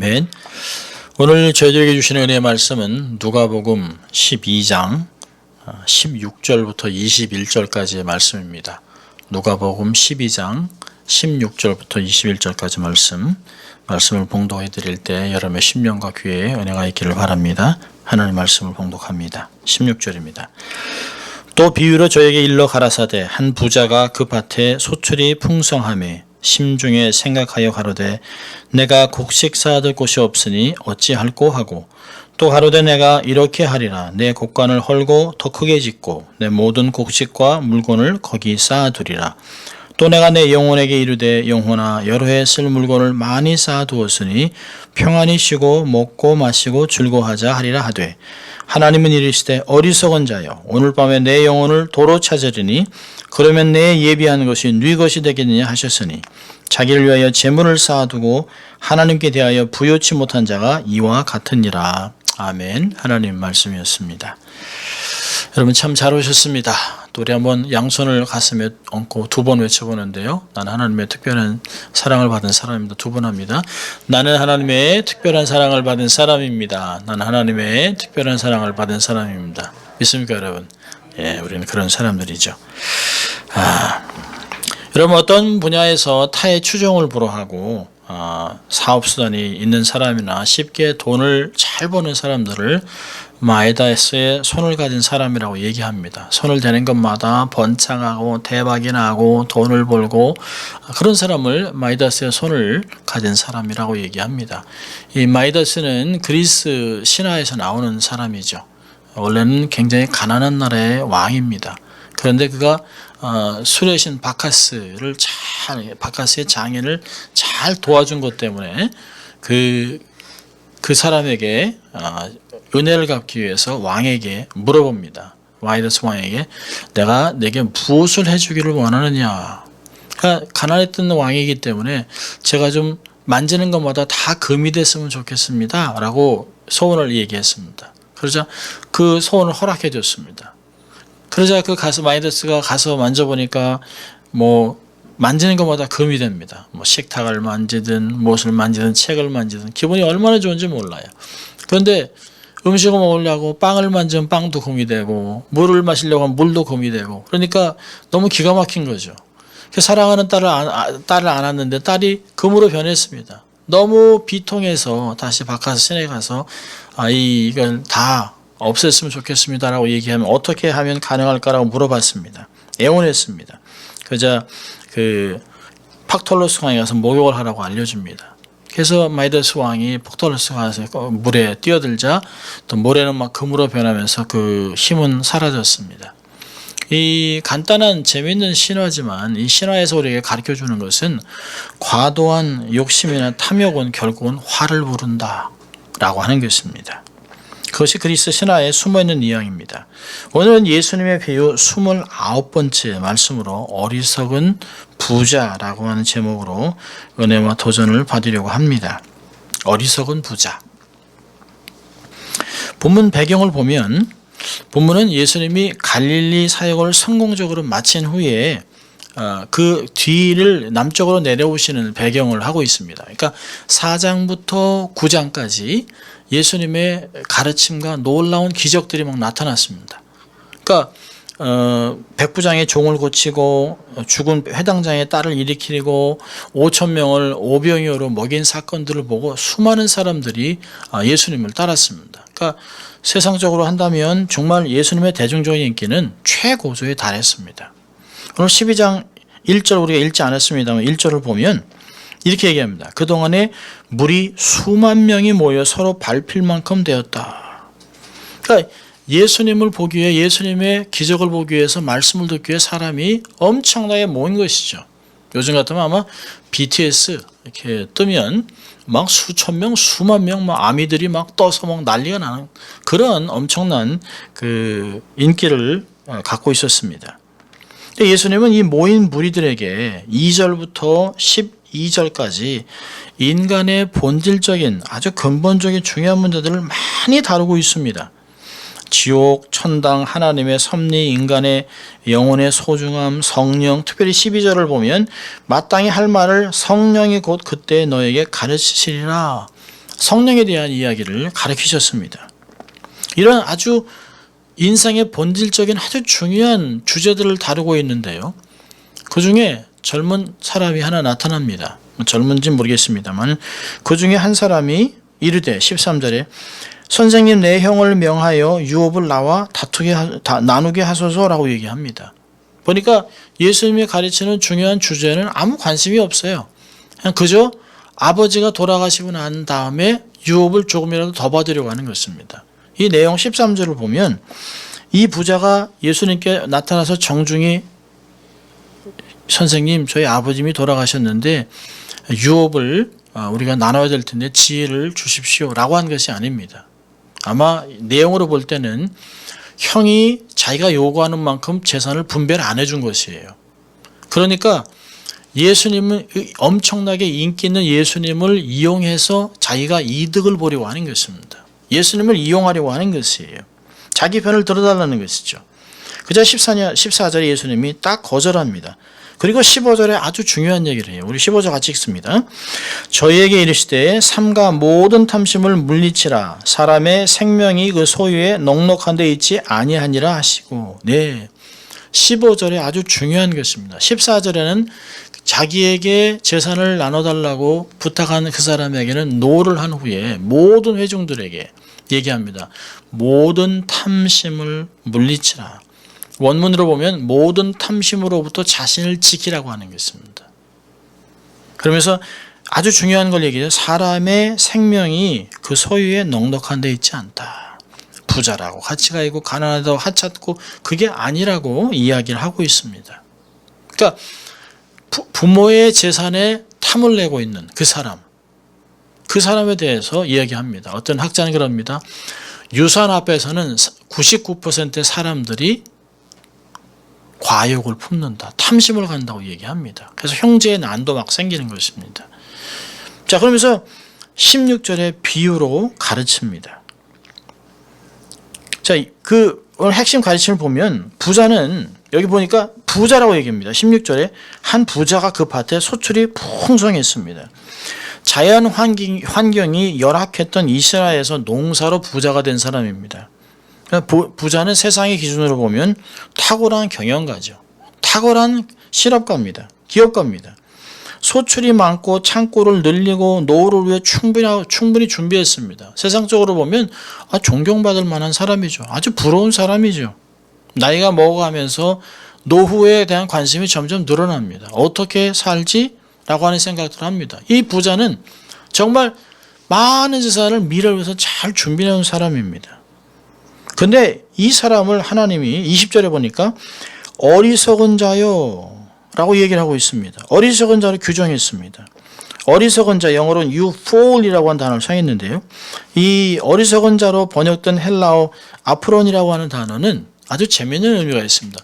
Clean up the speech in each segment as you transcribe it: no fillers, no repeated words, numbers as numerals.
아멘. 오늘 저희들에게 주시는 은혜의 말씀은 누가복음 12장 16절부터 21절까지의 말씀입니다. 누가복음 12장 16절부터 21절까지 말씀을 봉독해 드릴 때 여러분의 심령과 귀에 은혜가 있기를 바랍니다. 하나님의 말씀을 봉독합니다. 16절입니다. 또 비유로 저에게 일러 가라사대 한 부자가 그 밭에 소출이 풍성하매 심중에 생각하여 가로되 내가 곡식 쌓아둘 곳이 없으니 어찌할꼬 하고 또 가로되 내가 이렇게 하리라 내 곡간을 헐고 더 크게 짓고 내 모든 곡식과 물건을 거기 쌓아두리라. 또 내가 내 영혼에게 이르되 영혼아 여러 해 쓸 물건을 많이 쌓아두었으니 평안히 쉬고 먹고 마시고 즐거워하자 하리라 하되 하나님은 이르시되 어리석은 자여 오늘 밤에 내 영혼을 도로 찾으리니 그러면 내 예비한 것이 네 것이 되겠느냐 하셨으니 자기를 위하여 재물을 쌓아두고 하나님께 대하여 부요치 못한 자가 이와 같으니라. 아멘. 하나님 말씀이었습니다. 여러분 참 잘 오셨습니다. 또 우리 한번 양손을 가슴에 얹고 두 번 외쳐보는데요. 나는 하나님의 특별한 사랑을 받은 사람입니다. 두 번 합니다. 나는 하나님의 특별한 사랑을 받은 사람입니다. 나는 하나님의 특별한 사랑을 받은 사람입니다. 믿습니까 여러분? 예, 우리는 그런 사람들이죠. 여러분 어떤 분야에서 타의 추종을 불허하고 사업수단이 있는 사람이나 쉽게 돈을 잘 버는 사람들을 마이다스의 손을 가진 사람이라고 얘기합니다. 손을 대는 것마다 번창하고 대박이 나고 돈을 벌고 그런 사람을 마이다스의 손을 가진 사람이라고 얘기합니다. 이 마이다스는 그리스 신화에서 나오는 사람이죠. 원래는 굉장히 가난한 나라의 왕입니다. 그런데 그가 수레신 바카스의 장인을 잘 도와준 것 때문에 그 사람에게 은혜를 갚기 위해서 왕에게 물어봅니다. 마이다스 왕에게 내가 내게 무엇을 해주기를 원하느냐. 그러니까 가난했던 왕이기 때문에 제가 좀 만지는 것마다 다 금이 됐으면 좋겠습니다. 라고 소원을 얘기했습니다. 그러자 그 소원을 허락해 줬습니다. 그러자 마이다스가 가서 만져보니까 만지는 것마다 금이 됩니다. 식탁을 만지든 무엇을 만지든 책을 만지든 기분이 얼마나 좋은지 몰라요. 그런데 음식을 먹으려고 빵을 만지면 빵도 금이 되고 물을 마시려고 하면 물도 금이 되고 그러니까 너무 기가 막힌 거죠. 사랑하는 딸을 안았는데 딸이 금으로 변했습니다. 너무 비통해서 다시 바카스 신에 가서 이걸 다 없앴으면 좋겠습니다라고 얘기하면 어떻게 하면 가능할까라고 물어봤습니다. 애원했습니다. 그러자 팍톨로스 왕이 가서 목욕을 하라고 알려줍니다. 그래서 마이다스 왕이 팍톨로스 가서 물에 뛰어들자 또 모래는 막 금으로 변하면서 그 힘은 사라졌습니다. 이 간단한 재미있는 신화지만 이 신화에서 우리에게 가르쳐주는 것은 과도한 욕심이나 탐욕은 결국은 화를 부른다 라고 하는 것입니다. 그것이 그리스 신화에 숨어있는 이야기입니다. 오늘은 예수님의 비유 29번째 말씀으로 어리석은 부자라고 하는 제목으로 은혜와 도전을 받으려고 합니다. 어리석은 부자. 본문 배경을 보면 본문은 예수님이 갈릴리 사역을 성공적으로 마친 후에 그 뒤를 남쪽으로 내려오시는 배경을 하고 있습니다. 그러니까 4장부터 9장까지 예수님의 가르침과 놀라운 기적들이 막 나타났습니다. 그러니까 백부장의 종을 고치고 죽은 회당장의 딸을 일으키고 5,000명을 오병이어로 먹인 사건들을 보고 수많은 사람들이 예수님을 따랐습니다. 그러니까 세상적으로 한다면 정말 예수님의 대중적인 인기는 최고조에 달했습니다. 오늘 12장 1절 우리가 읽지 않았습니다만 1절을 보면 이렇게 얘기합니다. 그동안에 물이 수만 명이 모여 서로 밟힐 만큼 되었다. 그러니까 예수님을 보기 위해 예수님의 기적을 보기 위해서 말씀을 듣기 위해 사람이 엄청나게 모인 것이죠. 요즘 같으면 아마 BTS 이렇게 뜨면 막 수천 명, 수만 명, 아미들이 막 떠서 막 난리가 나는 그런 엄청난 인기를 갖고 있었습니다. 예수님은 이 모인 무리들에게 2절부터 12절까지 인간의 본질적인 아주 근본적인 중요한 문제들을 많이 다루고 있습니다. 지옥, 천당, 하나님의 섭리, 인간의 영혼의 소중함, 성령, 특별히 12절을 보면 마땅히 할 말을 성령이 곧 그때 너에게 가르치시리라 성령에 대한 이야기를 가르치셨습니다. 이런 아주 인생의 본질적인 아주 중요한 주제들을 다루고 있는데요. 그 중에 젊은 사람이 하나 나타납니다. 젊은지는 모르겠습니다만 그 중에 한 사람이 이르되 13절에 선생님 내 형을 명하여 유업을 나와 나누게 하소서라고 얘기합니다. 보니까 예수님이 가르치는 중요한 주제는 아무 관심이 없어요. 그냥 그저 아버지가 돌아가시고 난 다음에 유업을 조금이라도 더 받으려고 하는 것입니다. 이 내용 13절을 보면 이 부자가 예수님께 나타나서 정중히 선생님 저희 아버님이 돌아가셨는데 유업을 우리가 나눠야 될 텐데 지혜를 주십시오 라고 한 것이 아닙니다. 아마 내용으로 볼 때는 형이 자기가 요구하는 만큼 재산을 분배를 안 해준 것이에요. 그러니까 예수님은 엄청나게 인기 있는 예수님을 이용해서 자기가 이득을 보려고 하는 것입니다. 예수님을 이용하려고 하는 것이에요. 자기 편을 들어달라는 것이죠. 그자 14절에 예수님이 딱 거절합니다. 그리고 15절에 아주 중요한 얘기를 해요. 우리 15절 같이 읽습니다. 저희에게 이르시되 삼가 모든 탐심을 물리치라. 사람의 생명이 그 소유에 넉넉한 데 있지 아니하니라 하시고. 네, 15절에 아주 중요한 것입니다. 14절에는 자기에게 재산을 나눠달라고 부탁한 그 사람에게는 노를 한 후에 모든 회중들에게 얘기합니다. 모든 탐심을 물리치라. 원문으로 보면 모든 탐심으로부터 자신을 지키라고 하는 것입니다. 그러면서 아주 중요한 걸 얘기해요. 사람의 생명이 그 소유에 넉넉한 데 있지 않다. 부자라고 가치가 있고 가난하다고 하찮고 그게 아니라고 이야기를 하고 있습니다. 그러니까 부모의 재산에 탐을 내고 있는 그 사람에 대해서 이야기합니다. 어떤 학자는 그럽니다. 유산 앞에서는 99%의 사람들이 과욕을 품는다. 탐심을 간다고 얘기합니다. 그래서 형제의 난도 막 생기는 것입니다. 자, 그러면서 16절의 비유로 가르칩니다. 자, 오늘 핵심 가르침을 보면 부자는 여기 보니까 부자라고 얘기합니다. 16절에 한 부자가 그 밭에 소출이 풍성했습니다. 자연 환경이 열악했던 이스라엘에서 농사로 부자가 된 사람입니다. 부자는 세상의 기준으로 보면 탁월한 경영가죠. 탁월한 실업가입니다. 기업가입니다. 소출이 많고 창고를 늘리고 노후를 위해 충분히 준비했습니다. 세상적으로 보면 존경받을 만한 사람이죠. 아주 부러운 사람이죠. 나이가 먹어가면서 노후에 대한 관심이 점점 늘어납니다. 어떻게 살지? 라고 하는 생각들을 합니다. 이 부자는 정말 많은 재산을 미래를 위해서 잘 준비해 놓은 사람입니다. 근데 이 사람을 하나님이 20절에 보니까 어리석은 자요 라고 얘기를 하고 있습니다. 어리석은 자를 규정했습니다. 어리석은 자, 영어로는 you fool이라고 하는 단어를 사용했는데요. 이 어리석은 자로 번역된 헬라어 아프론이라고 하는 단어는 아주 재미있는 의미가 있습니다.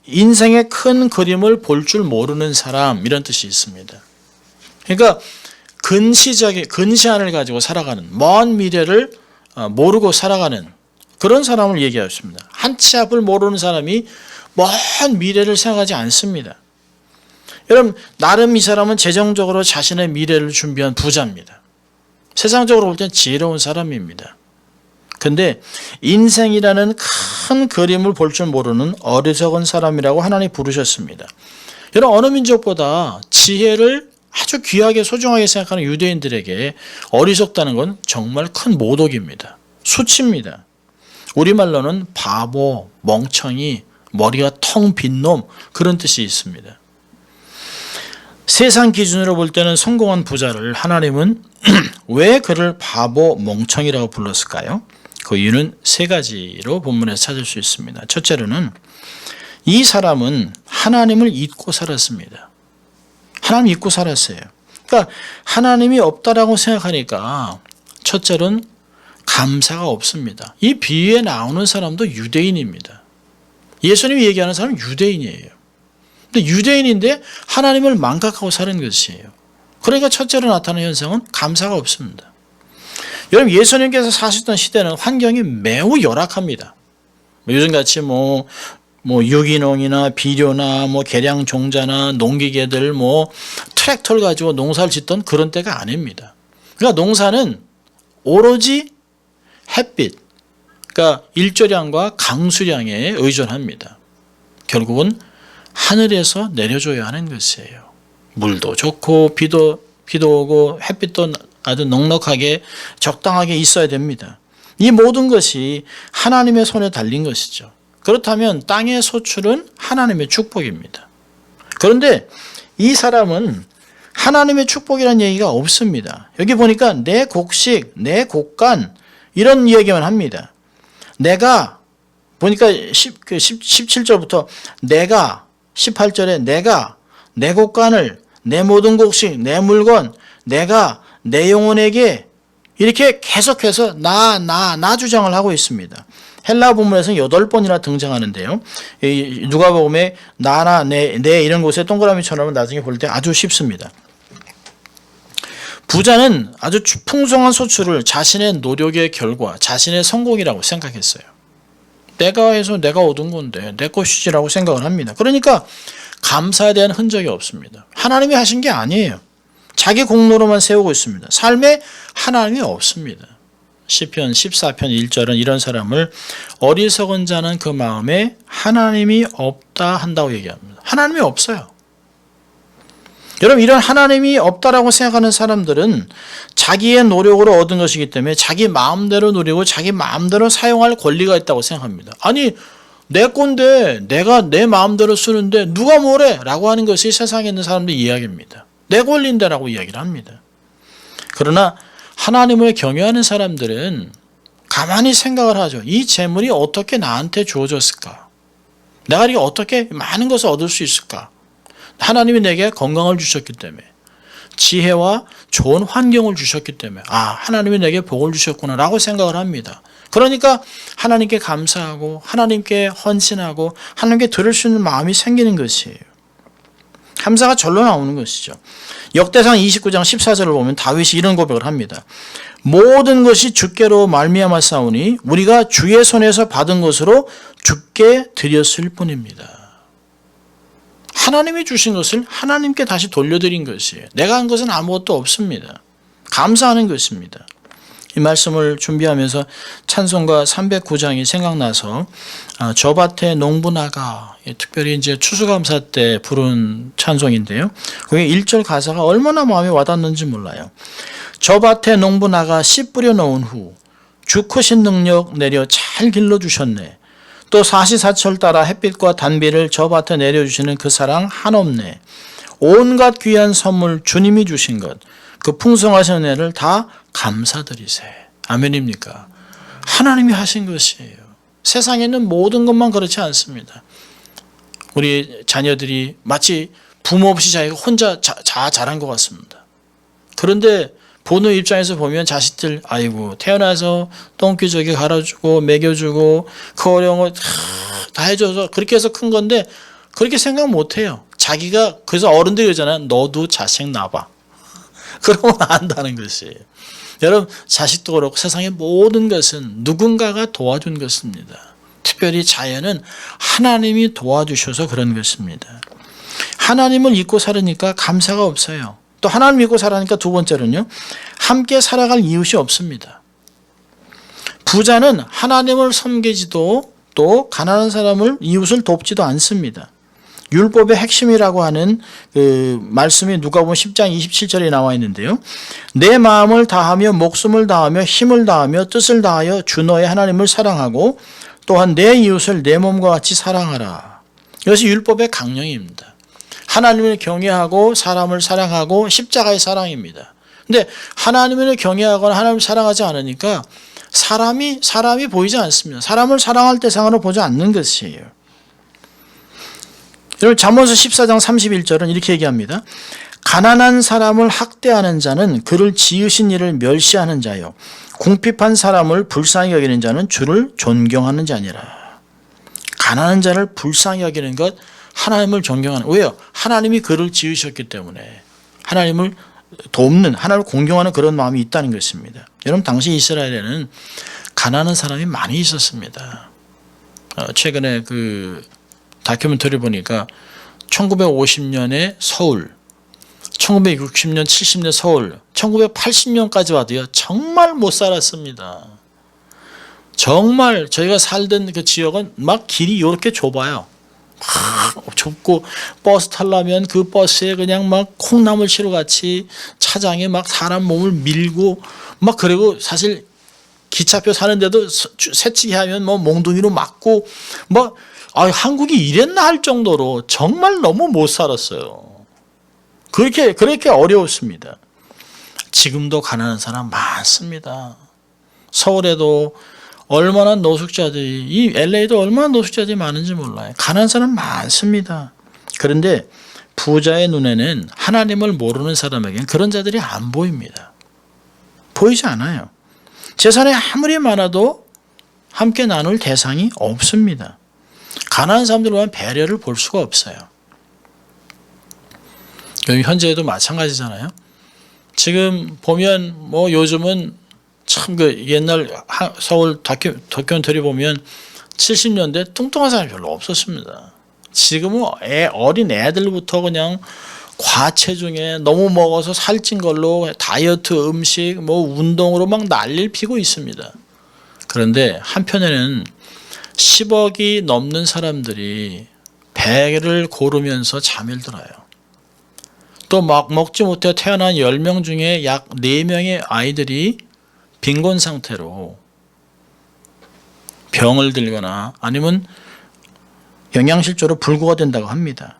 인생의 큰 그림을 볼 줄 모르는 사람, 이런 뜻이 있습니다. 그러니까 근시안을 가지고 살아가는, 먼 미래를 모르고 살아가는 그런 사람을 얘기하였습니다. 한 치 앞을 모르는 사람이 먼 미래를 생각하지 않습니다. 여러분, 나름 이 사람은 재정적으로 자신의 미래를 준비한 부자입니다. 세상적으로 볼 땐 지혜로운 사람입니다. 근데 인생이라는 큰 그림을 볼 줄 모르는 어리석은 사람이라고 하나님이 부르셨습니다. 여러분, 어느 민족보다 지혜를 아주 귀하게 소중하게 생각하는 유대인들에게 어리석다는 건 정말 큰 모독입니다. 수치입니다. 우리말로는 바보, 멍청이, 머리가 텅 빈 놈, 그런 뜻이 있습니다. 세상 기준으로 볼 때는 성공한 부자를 하나님은 왜 그를 바보, 멍청이라고 불렀을까요? 그 이유는 세 가지로 본문에서 찾을 수 있습니다. 첫째로는 이 사람은 하나님을 잊고 살았습니다. 하나님 잊고 살았어요. 그러니까 하나님이 없다라고 생각하니까 첫째로는 감사가 없습니다. 이 비유에 나오는 사람도 유대인입니다. 예수님이 얘기하는 사람은 유대인이에요. 근데 유대인인데 하나님을 망각하고 사는 것이에요. 그러니까 첫째로 나타나는 현상은 감사가 없습니다. 여러분, 예수님께서 사셨던 시대는 환경이 매우 열악합니다. 요즘같이 유기농이나 비료나 개량 종자나 농기계들 트랙터를 가지고 농사를 짓던 그런 때가 아닙니다. 그러니까 농사는 오로지 햇빛, 그러니까 일조량과 강수량에 의존합니다. 결국은 하늘에서 내려줘야 하는 것이에요. 물도 좋고 비도 오고 햇빛도 아주 넉넉하게 적당하게 있어야 됩니다. 이 모든 것이 하나님의 손에 달린 것이죠. 그렇다면 땅의 소출은 하나님의 축복입니다. 그런데 이 사람은 하나님의 축복이라는 얘기가 없습니다. 여기 보니까 내 곡식, 내 곡간 이런 이야기만 합니다. 내가 보니까 17절부터 내가 18절에 내가 내 곡간을 내 모든 곡식, 내 물건, 내가 내 영혼에게 이렇게 계속해서 나 주장을 하고 있습니다. 헬라 본문에서는 8번이나 등장하는데요. 누가복음에 나나 내 이런 곳에 동그라미 쳐놓으면 나중에 볼 때 아주 쉽습니다. 부자는 아주 풍성한 소출을 자신의 노력의 결과, 자신의 성공이라고 생각했어요. 내가 해서 내가 얻은 건데 내 것이지라고 생각을 합니다. 그러니까 감사에 대한 흔적이 없습니다. 하나님이 하신 게 아니에요. 자기 공로로만 세우고 있습니다. 삶에 하나님이 없습니다. 시편 14편 1절은 이런 사람을 어리석은 자는 그 마음에 하나님이 없다 한다고 얘기합니다. 하나님이 없어요. 여러분, 이런 하나님이 없다라고 생각하는 사람들은 자기의 노력으로 얻은 것이기 때문에 자기 마음대로 누리고 자기 마음대로 사용할 권리가 있다고 생각합니다. 아니, 내 건데 내가 내 마음대로 쓰는데 누가 뭐래? 라고 하는 것이 세상에 있는 사람들의 이야기입니다. 내 권리인데 라고 이야기를 합니다. 그러나 하나님을 경외하는 사람들은 가만히 생각을 하죠. 이 재물이 어떻게 나한테 주어졌을까? 내가 이렇게 어떻게 많은 것을 얻을 수 있을까? 하나님이 내게 건강을 주셨기 때문에, 지혜와 좋은 환경을 주셨기 때문에, 하나님이 내게 복을 주셨구나 라고 생각을 합니다. 그러니까 하나님께 감사하고 하나님께 헌신하고 하나님께 들을 수 있는 마음이 생기는 것이에요. 감사가 절로 나오는 것이죠. 역대상 29장 14절을 보면 다윗이 이런 고백을 합니다. 모든 것이 주께로 말미암아 싸우니 우리가 주의 손에서 받은 것으로 주께 드렸을 뿐입니다. 하나님이 주신 것을 하나님께 다시 돌려드린 것이에요. 내가 한 것은 아무것도 없습니다. 감사하는 것입니다. 이 말씀을 준비하면서 찬송가 309장이 생각나서 저 밭에 농부 나가, 특별히 이제 추수감사 때 부른 찬송인데요. 그게 1절 가사가 얼마나 마음에 와닿는지 몰라요. 저 밭에 농부 나가 씨 뿌려 놓은 후 주 크신 능력 내려 잘 길러주셨네. 또 사시사철 따라 햇빛과 단비를 저 밭에 내려주시는 그 사랑 한없네. 온갖 귀한 선물 주님이 주신 것, 그 풍성하신 은혜를 다 감사드리세. 아멘입니까? 하나님이 하신 것이에요. 세상에 있는 모든 것만 그렇지 않습니다. 우리 자녀들이 마치 부모 없이 자기가 혼자 자란 것 같습니다. 그런데 보는 입장에서 보면 자식들, 아이고 태어나서 똥기저귀 갈아주고 먹여주고 그 어려운 거 다 해줘서 그렇게 해서 큰 건데 그렇게 생각 못해요. 자기가, 그래서 어른들이 그러잖아요. 너도 자식 낳아봐. 그러면 안다는 것이에요. 여러분, 자식도 그렇고 세상의 모든 것은 누군가가 도와준 것입니다. 특별히 자연은 하나님이 도와주셔서 그런 것입니다. 하나님을 잊고 살으니까 감사가 없어요. 또 하나님 믿고 살아니까 두 번째로는요, 함께 살아갈 이웃이 없습니다. 부자는 하나님을 섬기지도 또 가난한 사람을, 이웃을 돕지도 않습니다. 율법의 핵심이라고 하는 그 말씀이 누가복음 10장 27절에 나와 있는데요. 내 마음을 다하며 목숨을 다하며 힘을 다하며 뜻을 다하여 주 너의 하나님을 사랑하고 또한 내 이웃을 내 몸과 같이 사랑하라. 이것이 율법의 강령입니다. 하나님을 경외하고 사람을 사랑하고 십자가의 사랑입니다. 근데 하나님을 경외하거나 하나님을 사랑하지 않으니까 사람이 보이지 않습니다. 사람을 사랑할 대상으로 보지 않는 것이에요. 여러분, 잠언서 14장 31절은 이렇게 얘기합니다. 가난한 사람을 학대하는 자는 그를 지으신 이를 멸시하는 자요, 궁핍한 사람을 불쌍히 여기는 자는 주를 존경하는 자니라. 가난한 자를 불쌍히 여기는 것, 하나님을 존경하는, 왜요? 하나님이 그를 지으셨기 때문에 하나님을 돕는, 하나님을 공경하는 그런 마음이 있다는 것입니다. 여러분, 당시 이스라엘에는 가난한 사람이 많이 있었습니다. 최근에 그 다큐멘터리 보니까 1950년에 서울 1960년, 70년 서울, 1980년까지 와도요, 정말 못 살았습니다. 정말 저희가 살던 그 지역은 막 길이 이렇게 좁아요. 막 좁고 버스 타려면 그 버스에 그냥 막 콩나물 시루 같이 차장에 막 사람 몸을 밀고 막 그리고 사실 기차표 사는데도 새치기 하면 뭐 몽둥이로 맞고 뭐 한국이 이랬나 할 정도로 정말 너무 못 살았어요. 그렇게 어려웠습니다. 지금도 가난한 사람 많습니다. 서울에도 얼마나 노숙자들이, 이 LA도 얼마나 노숙자들이 많은지 몰라요. 가난한 사람 많습니다. 그런데 부자의 눈에는 하나님을 모르는 사람에게는 그런 자들이 안 보입니다. 보이지 않아요. 재산이 아무리 많아도 함께 나눌 대상이 없습니다. 가난한 사람들과는 배려를 볼 수가 없어요. 현재에도 마찬가지잖아요. 지금 보면 뭐 요즘은 참 그 옛날 서울 다큐멘터리 보면 70년대 뚱뚱한 사람이 별로 없었습니다. 지금은 어린 애들부터 그냥 과체중에 너무 먹어서 살찐 걸로 다이어트 음식 뭐 운동으로 막 난리를 피고 있습니다. 그런데 한편에는 10억이 넘는 사람들이 배를 고르면서 잠을 들어요. 또 막 먹지 못해 태어난 10명 중에 약 4명의 아이들이 빈곤 상태로 병을 들거나 아니면 영양실조로 불구가 된다고 합니다.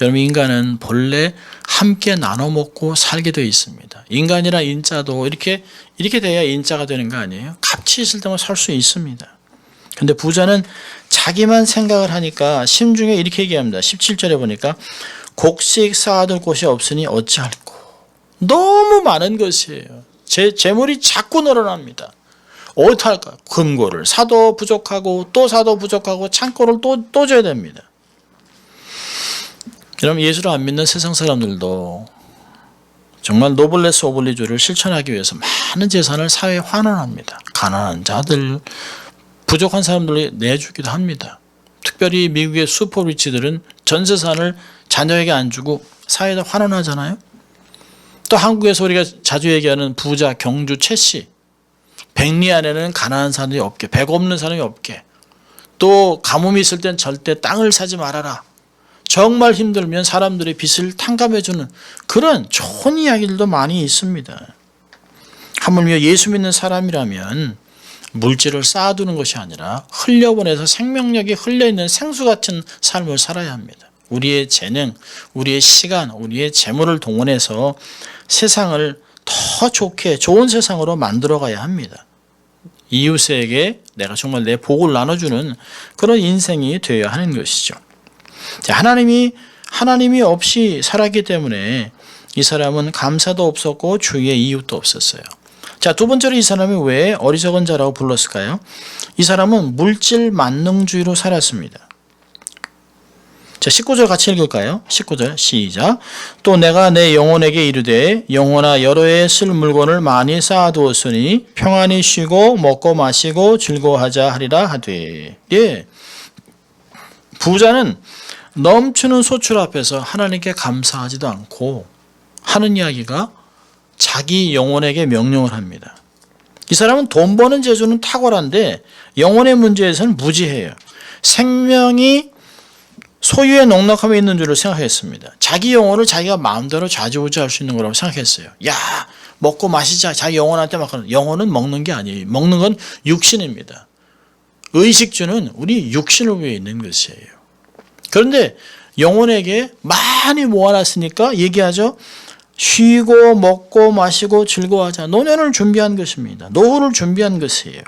여러분, 인간은 본래 함께 나눠 먹고 살게 되어 있습니다. 인간이나 인자도 이렇게 돼야 인자가 되는 거 아니에요? 같이 있을 때만 살 수 있습니다. 근데 부자는 자기만 생각을 하니까 심중에 이렇게 얘기합니다. 17절에 보니까 곡식 쌓아둘 곳이 없으니 어찌할꼬. 너무 많은 것이에요. 재물이 자꾸 늘어납니다. 어떡할까? 금고를 사도 부족하고 또 사도 부족하고 창고를 또 줘야 됩니다. 여러분, 예수를 안 믿는 세상 사람들도 정말 노블레스 오블리주를 실천하기 위해서 많은 재산을 사회에 환원합니다. 가난한 자들, 부족한 사람들이 내주기도 합니다. 특별히 미국의 슈퍼리치들은 전 재산을 자녀에게 안 주고 사회에다 환원하잖아요. 또 한국에서 우리가 자주 얘기하는 부자 경주 최 씨, 백리 안에는 가난한 사람이 없게, 백 없는 사람이 없게, 또 가뭄이 있을 땐 절대 땅을 사지 말아라. 정말 힘들면 사람들의 빚을 탕감해주는 그런 좋은 이야기들도 많이 있습니다. 하물며 예수 믿는 사람이라면 물질을 쌓아두는 것이 아니라 흘려보내서 생명력이 흘려있는 생수 같은 삶을 살아야 합니다. 우리의 재능, 우리의 시간, 우리의 재물을 동원해서 세상을 더 좋은 세상으로 만들어가야 합니다. 이웃에게 내가 정말 내 복을 나눠주는 그런 인생이 되어야 하는 것이죠. 하나님이 없이 살았기 때문에 이 사람은 감사도 없었고 주위에 이웃도 없었어요. 자, 두 번째로 이 사람이 왜 어리석은 자라고 불렀을까요? 이 사람은 물질 만능주의로 살았습니다. 자, 19절 같이 읽을까요? 19절 시작. 또 내가 내 영혼에게 이르되 영혼아 여러 해 쓸 물건을 많이 쌓아두었으니 평안히 쉬고 먹고 마시고 즐거워하자 하리라 하되. 예, 부자는 넘치는 소출 앞에서 하나님께 감사하지도 않고 하는 이야기가 자기 영혼에게 명령을 합니다. 이 사람은 돈 버는 재주는 탁월한데 영혼의 문제에서는 무지해요. 생명이 소유의 넉넉함에 있는 줄을 생각했습니다. 자기 영혼을 자기가 마음대로 좌지우지할 수 있는 거라고 생각했어요. 야, 먹고 마시자. 자기 영혼한테 막 하는. 영혼은 먹는 게 아니에요. 먹는 건 육신입니다. 의식주는 우리 육신을 위해 있는 것이에요. 그런데 영혼에게 많이 모아놨으니까 얘기하죠. 쉬고 먹고 마시고 즐거워하자. 노년을 준비한 것입니다. 노후를 준비한 것이에요.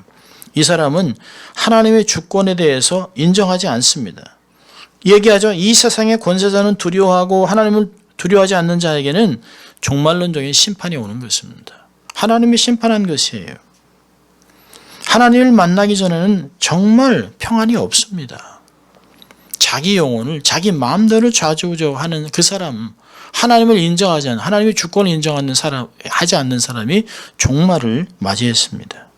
이 사람은 하나님의 주권에 대해서 인정하지 않습니다. 얘기하죠. 이 세상의 권세자는 두려워하고 하나님을 두려워하지 않는 자에게는 종말론적인 심판이 오는 것입니다. 하나님이 심판한 것이에요. 하나님을 만나기 전에는 정말 평안이 없습니다. 자기 영혼을 자기 마음대로 좌지우지하는 그 사람, 하나님을 인정하지 않는, 하나님의 주권을 인정하는 사람, 하지 않는 사람이 종말을 맞이했습니다.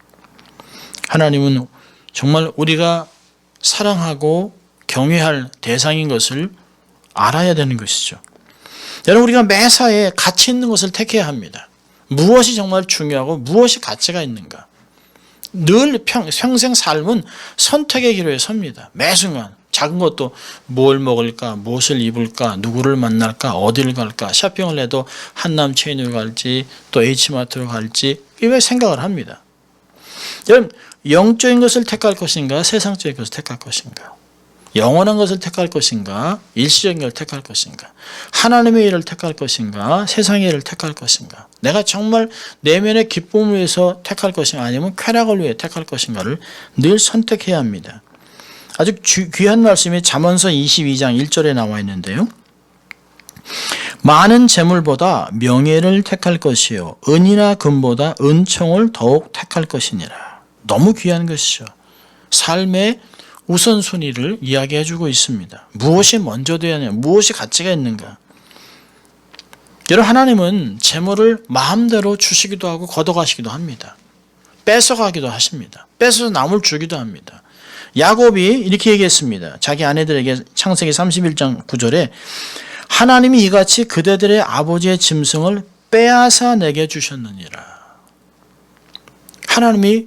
하나님은 정말 우리가 사랑하고 경외할 대상인 것을 알아야 되는 것이죠. 여러분, 우리가 매사에 가치 있는 것을 택해야 합니다. 무엇이 정말 중요하고 무엇이 가치가 있는가. 늘 평생 삶은 선택의 기로에 섭니다. 매 순간. 작은 것도 뭘 먹을까, 무엇을 입을까, 누구를 만날까, 어디를 갈까, 쇼핑을 해도 한남 체인으로 갈지 또 H마트로 갈지 이걸 생각을 합니다. 여러분, 영적인 것을 택할 것인가, 세상적인 것을 택할 것인가, 영원한 것을 택할 것인가, 일시적인 것을 택할 것인가, 하나님의 일을 택할 것인가, 세상의 일을 택할 것인가, 내가 정말 내면의 기쁨을 위해서 택할 것인가, 아니면 쾌락을 위해 택할 것인가를 늘 선택해야 합니다. 아주 귀한 말씀이 잠언서 22장 1절에 나와 있는데요. 많은 재물보다 명예를 택할 것이요 은이나 금보다 은총을 더욱 택할 것이니라. 너무 귀한 것이죠. 삶의 우선순위를 이야기해 주고 있습니다. 무엇이 먼저 되어야 하냐, 무엇이 가치가 있는가. 여러분, 하나님은 재물을 마음대로 주시기도 하고 걷어가시기도 합니다. 뺏어가기도 하십니다. 뺏어서 남을 주기도 합니다. 야곱이 이렇게 얘기했습니다. 자기 아내들에게 창세기 31장 9절에 하나님이 이같이 그대들의 아버지의 짐승을 빼앗아 내게 주셨느니라. 하나님이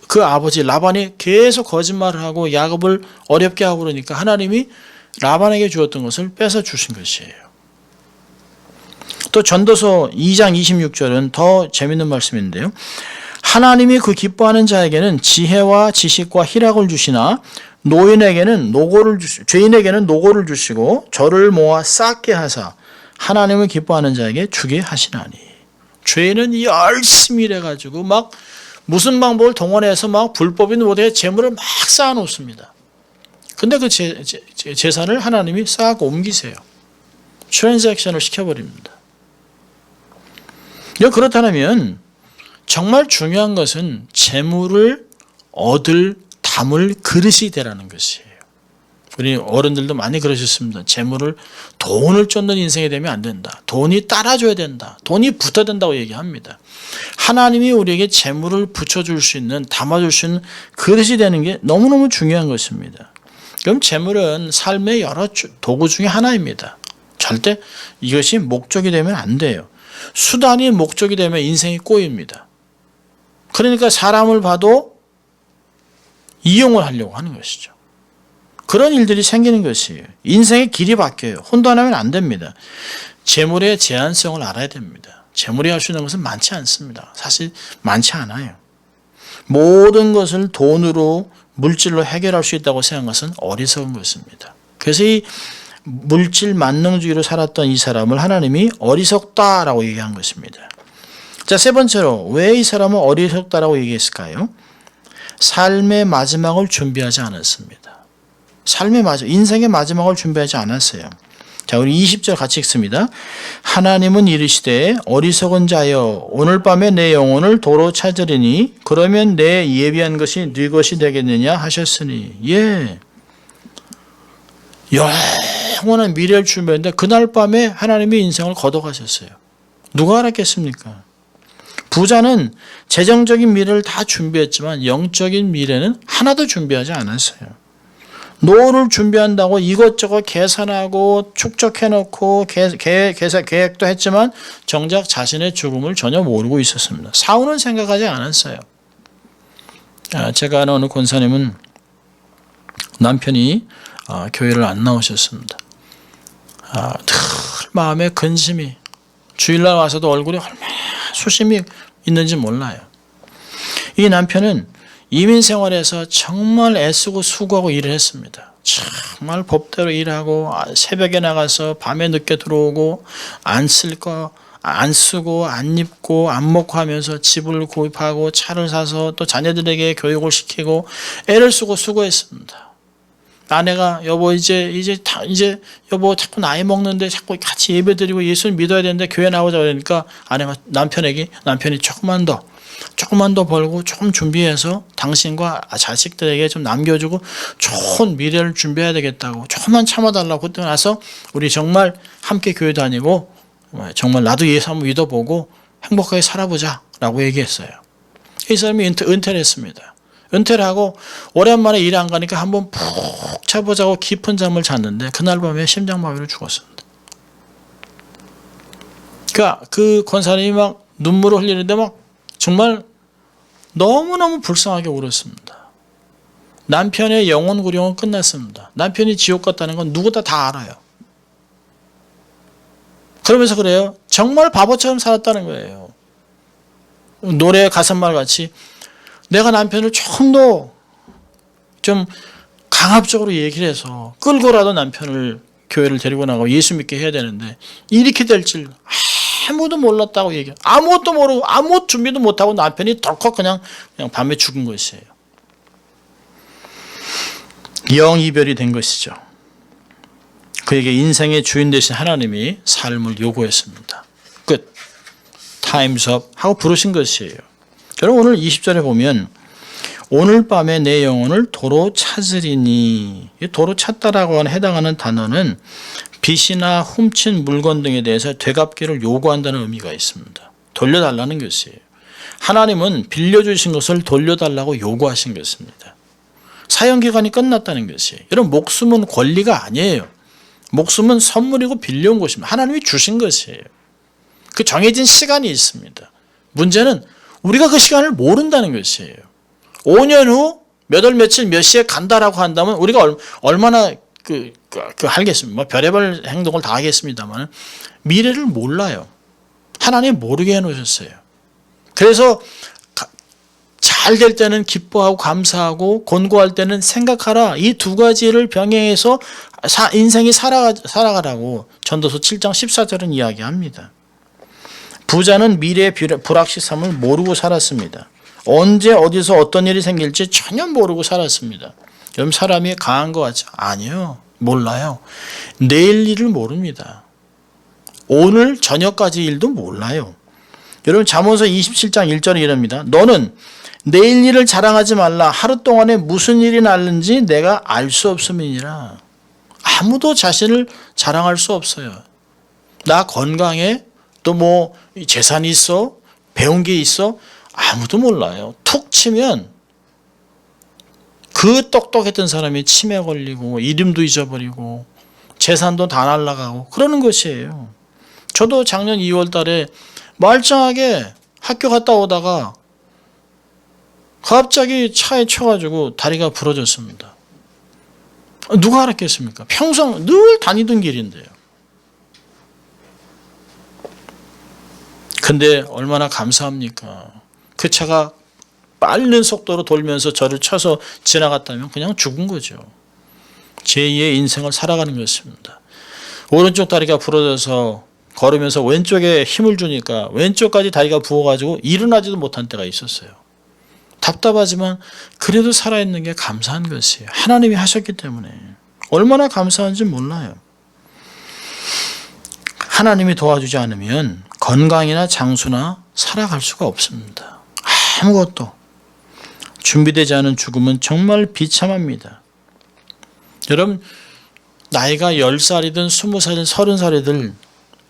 그 아버지 라반이 계속 거짓말을 하고 야곱을 어렵게 하고 그러니까 하나님이 라반에게 주었던 것을 뺏어 주신 것이에요. 또 전도서 2장 26절은 더 재밌는 말씀인데요. 하나님이 그 기뻐하는 자에게는 지혜와 지식과 희락을 주시나 죄인에게는 노고를 주시고 저를 모아 쌓게 하사 하나님을 기뻐하는 자에게 주게 하시나니. 죄인은 열심히 일해가지고 막 무슨 방법을 동원해서 막 불법인 모델의 재물을 막 쌓아놓습니다. 근데 그 재산을 하나님이 쌓고 옮기세요. 트랜잭션을 시켜버립니다. 그렇다면 정말 중요한 것은 재물을 담을 그릇이 되라는 것이에요. 우리 어른들도 많이 그러셨습니다. 재물을 돈을 쫓는 인생이 되면 안 된다. 돈이 따라줘야 된다. 돈이 붙어야 된다고 얘기합니다. 하나님이 우리에게 재물을 붙여줄 수 있는, 담아줄 수 있는 그릇이 되는 게 너무너무 중요한 것입니다. 그럼 재물은 삶의 여러 도구 중에 하나입니다. 절대 이것이 목적이 되면 안 돼요. 수단이 목적이 되면 인생이 꼬입니다. 그러니까 사람을 봐도 이용을 하려고 하는 것이죠. 그런 일들이 생기는 것이에요. 인생의 길이 바뀌어요. 혼돈하면 안 됩니다. 재물의 제한성을 알아야 됩니다. 재물이 할 수 있는 것은 많지 않습니다. 사실 많지 않아요. 모든 것을 돈으로, 물질로 해결할 수 있다고 생각한 것은 어리석은 것입니다. 그래서 이 물질 만능주의로 살았던 이 사람을 하나님이 어리석다라고 얘기한 것입니다. 자, 세 번째로 왜 이 사람은 어리석다라고 얘기했을까요? 삶의 마지막을 준비하지 않았습니다. 인생의 마지막을 준비하지 않았어요. 자, 우리 20절 같이 읽습니다. 하나님은 이르시되 어리석은 자여 오늘 밤에 내 영혼을 도로 찾으리니 그러면 내 예비한 것이 네 것이 되겠느냐 하셨으니. 영원한 미래를 준비했는데 그날 밤에 하나님이 인생을 걷어가셨어요. 누가 알았겠습니까? 부자는 재정적인 미래를 다 준비했지만 영적인 미래는 하나도 준비하지 않았어요. 노후를 준비한다고 이것저것 계산하고 축적해놓고 계획도 했지만 정작 자신의 죽음을 전혀 모르고 있었습니다. 사후는 생각하지 않았어요. 제가 아는 어느 권사님은 남편이 교회를 안 나오셨습니다. 늘 마음에 근심이, 주일날 와서도 얼굴이 얼마나 수심이 있는지 몰라요. 이 남편은 이민 생활에서 정말 애쓰고 수고하고 일을 했습니다. 정말 법대로 일하고 새벽에 나가서 밤에 늦게 들어오고 안 쓸 거 안 쓰고 안 입고 안 먹고 하면서 집을 구입하고 차를 사서 또 자녀들에게 교육을 시키고 애를 쓰고 수고했습니다. 아내가 여보 이제 여보 자꾸 나이 먹는데 자꾸 같이 예배드리고 예수를 믿어야 되는데 교회 나오자 그러니까 아내가 남편이 조금만 더 벌고 조금 준비해서 당신과 자식들에게 좀 남겨주고 좋은 미래를 준비해야 되겠다고 조금만 참아달라고 그때 나서 우리 정말 함께 교회 다니고 정말 나도 예수 한번 믿어보고 행복하게 살아보자라고 얘기했어요. 이 사람이 은퇴를 했습니다. 은퇴를 하고 오랜만에 일 안 가니까 한번 푹 자보자고 깊은 잠을 잤는데 그날 밤에 심장마비로 죽었습니다. 그러니까 그 권사님이 막 눈물을 흘리는데 막 정말 너무너무 불쌍하게 울었습니다. 남편의 영혼 구령은 끝났습니다. 남편이 지옥 갔다는 건 누구나 다 알아요. 그러면서 그래요. 정말 바보처럼 살았다는 거예요. 노래 가사말 같이 내가 남편을 조금 더 좀 강압적으로 얘기를 해서 끌고라도 남편을 교회를 데리고 나가고 예수 믿게 해야 되는데 이렇게 될 줄 아무도 몰랐다고 얘기해요. 아무것도 모르고 아무 준비도 못하고 남편이 덜컥 그냥 밤에 죽은 것이에요. 영 이별이 된 것이죠. 그에게 인생의 주인 되신 하나님이 삶을 요구했습니다. 끝. 타임스 업 하고 부르신 것이에요. 여러분 오늘 20절에 보면 오늘 밤에 내 영혼을 도로 찾으리니, 도로 찾다라고 해당하는 단어는 빚이나 훔친 물건 등에 대해서 되갚기를 요구한다는 의미가 있습니다. 돌려달라는 것이에요. 하나님은 빌려주신 것을 돌려달라고 요구하신 것입니다. 사형기간이 끝났다는 것이에요. 여러분 목숨은 권리가 아니에요. 목숨은 선물이고 빌려온 것입니다. 하나님이 주신 것이에요. 그 정해진 시간이 있습니다. 문제는 우리가 그 시간을 모른다는 것이에요. 5년 후 몇 월 며칠 몇 시에 간다라고 한다면 우리가 얼마나 하겠습니까? 뭐 별의별 행동을 다 하겠습니다만 미래를 몰라요. 하나님 모르게 해놓으셨어요. 그래서 잘 될 때는 기뻐하고 감사하고 곤고할 때는 생각하라. 이 두 가지를 병행해서 인생이 살아가라고 전도서 7장 14절은 이야기합니다. 부자는 미래의 불확실함을 모르고 살았습니다. 언제 어디서 어떤 일이 생길지 전혀 모르고 살았습니다. 여러분 사람이 강한 것 같죠? 아니요. 몰라요. 내일 일을 모릅니다. 오늘 저녁까지 일도 몰라요. 여러분 잠언서 27장 1절에 이럽니다. 너는 내일 일을 자랑하지 말라. 하루 동안에 무슨 일이 날는지 내가 알 수 없음이니라. 아무도 자신을 자랑할 수 없어요. 나 건강해? 또 뭐 재산이 있어? 배운 게 있어? 아무도 몰라요. 툭 치면 그 똑똑했던 사람이 치매 걸리고 이름도 잊어버리고 재산도 다 날아가고 그러는 것이에요. 저도 작년 2월 달에 말짱하게 학교 갔다 오다가 갑자기 차에 쳐가지고 다리가 부러졌습니다. 누가 알았겠습니까? 평생 늘 다니던 길인데요. 근데 얼마나 감사합니까? 그 차가 빠른 속도로 돌면서 저를 쳐서 지나갔다면 그냥 죽은 거죠. 제2의 인생을 살아가는 것입니다. 오른쪽 다리가 부러져서 걸으면서 왼쪽에 힘을 주니까 왼쪽까지 다리가 부어가지고 일어나지도 못한 때가 있었어요. 답답하지만 그래도 살아있는 게 감사한 것이에요. 하나님이 하셨기 때문에 얼마나 감사한지 몰라요. 하나님이 도와주지 않으면 건강이나 장수나 살아갈 수가 없습니다. 아무것도. 준비되지 않은 죽음은 정말 비참합니다. 여러분 나이가 10살이든 20살이든 30살이든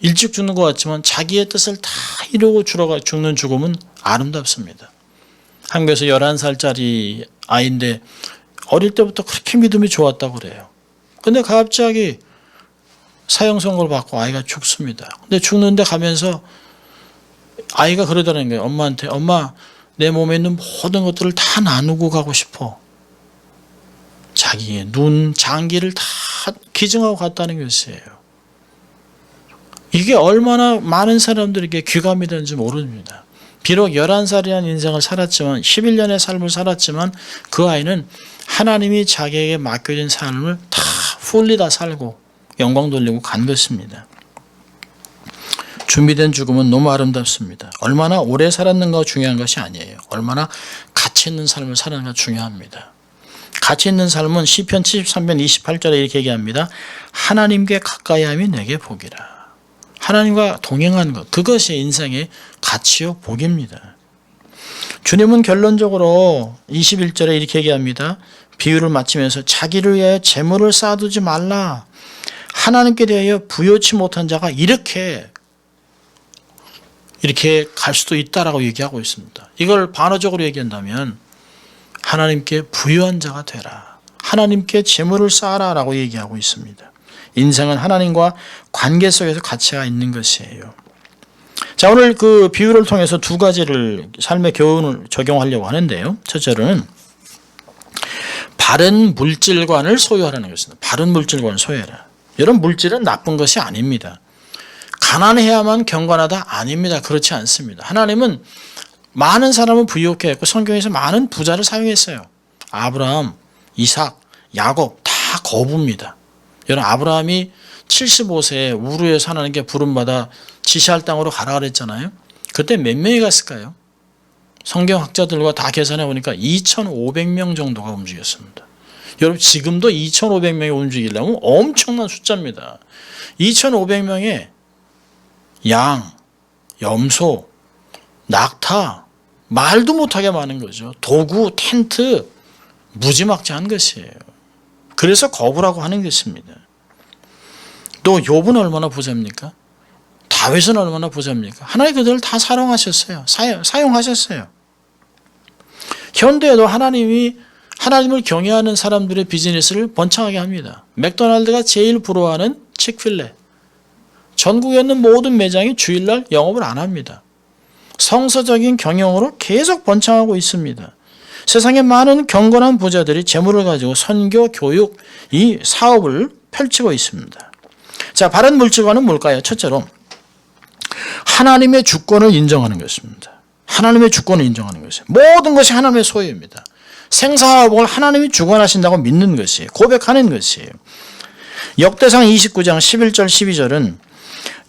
일찍 죽는 것 같지만 자기의 뜻을 다 이루고 죽는 죽음은 아름답습니다. 한국에서 11살짜리 아이인데 어릴 때부터 그렇게 믿음이 좋았다고 그래요. 근데 갑자기 사형 선고를 받고 아이가 죽습니다. 근데 죽는데 가면서 아이가 그러더라는 거예요. 엄마한테 엄마 내 몸에 있는 모든 것들을 다 나누고 가고 싶어. 자기의 눈, 장기를 다 기증하고 갔다는 것이에요. 이게 얼마나 많은 사람들에게 귀감이 되는지 모릅니다. 비록 11살이라는 인생을 살았지만 11년의 삶을 살았지만 그 아이는 하나님이 자기에게 맡겨진 삶을 다 풀리 다 살고 영광 돌리고 간 것입니다. 준비된 죽음은 너무 아름답습니다. 얼마나 오래 살았는가가 중요한 것이 아니에요. 얼마나 가치 있는 삶을 사는가 중요합니다. 가치 있는 삶은 시편 73편 28절에 이렇게 얘기합니다. 하나님께 가까이함이 내게 복이라. 하나님과 동행하는 것, 그것이 인생의 가치요 복입니다. 주님은 결론적으로 21절에 이렇게 얘기합니다. 비유를 마치면서 자기를 위하여 재물을 쌓아두지 말라. 하나님께 대하여 부요치 못한 자가 이렇게 갈 수도 있다라고 얘기하고 있습니다. 이걸 반어적으로 얘기한다면 하나님께 부유한 자가 되라. 하나님께 재물을 쌓아라라고 얘기하고 있습니다. 인생은 하나님과 관계 속에서 가치가 있는 것이에요. 자, 오늘 그 비유를 통해서 두 가지를 삶의 교훈을 적용하려고 하는데요. 첫째로는 바른 물질관을 소유하라는 것입니다. 바른 물질관을 소유하라. 여러분, 물질은 나쁜 것이 아닙니다. 가난해야만 경건하다? 아닙니다. 그렇지 않습니다. 하나님은 많은 사람을 부유케 했고 성경에서 많은 부자를 사용했어요. 아브라함, 이삭, 야곱 다 거부입니다. 여러분, 아브라함이 75세에 우르에서 하나님께 부름받아 지시할 땅으로 가라 그랬잖아요. 그때 몇 명이 갔을까요? 성경학자들과 다 계산해 보니까 2,500명 정도가 움직였습니다. 여러분, 지금도 2,500명이 움직이려면 엄청난 숫자입니다. 2,500명의 양, 염소, 낙타, 말도 못하게 많은 거죠. 도구, 텐트, 무지막지한 것이에요. 그래서 거부라고 하는 것입니다. 또 욥은 얼마나 부자입니까? 다윗은 얼마나 부자입니까? 하나님 그들을 다 사용하셨어요. 사용하셨어요. 현대에도 하나님이 하나님을 경외하는 사람들의 비즈니스를 번창하게 합니다. 맥도날드가 제일 부러워하는 치크필레. 전국에 있는 모든 매장이 주일날 영업을 안 합니다. 성서적인 경영으로 계속 번창하고 있습니다. 세상에 많은 경건한 부자들이 재물을 가지고 선교, 교육, 이 사업을 펼치고 있습니다. 자, 바른 물질관은 뭘까요? 첫째로 하나님의 주권을 인정하는 것입니다. 하나님의 주권을 인정하는 것이에요. 모든 것이 하나님의 소유입니다. 생사화복을 하나님이 주관하신다고 믿는 것이에요. 고백하는 것이에요. 역대상 29장 11절 12절은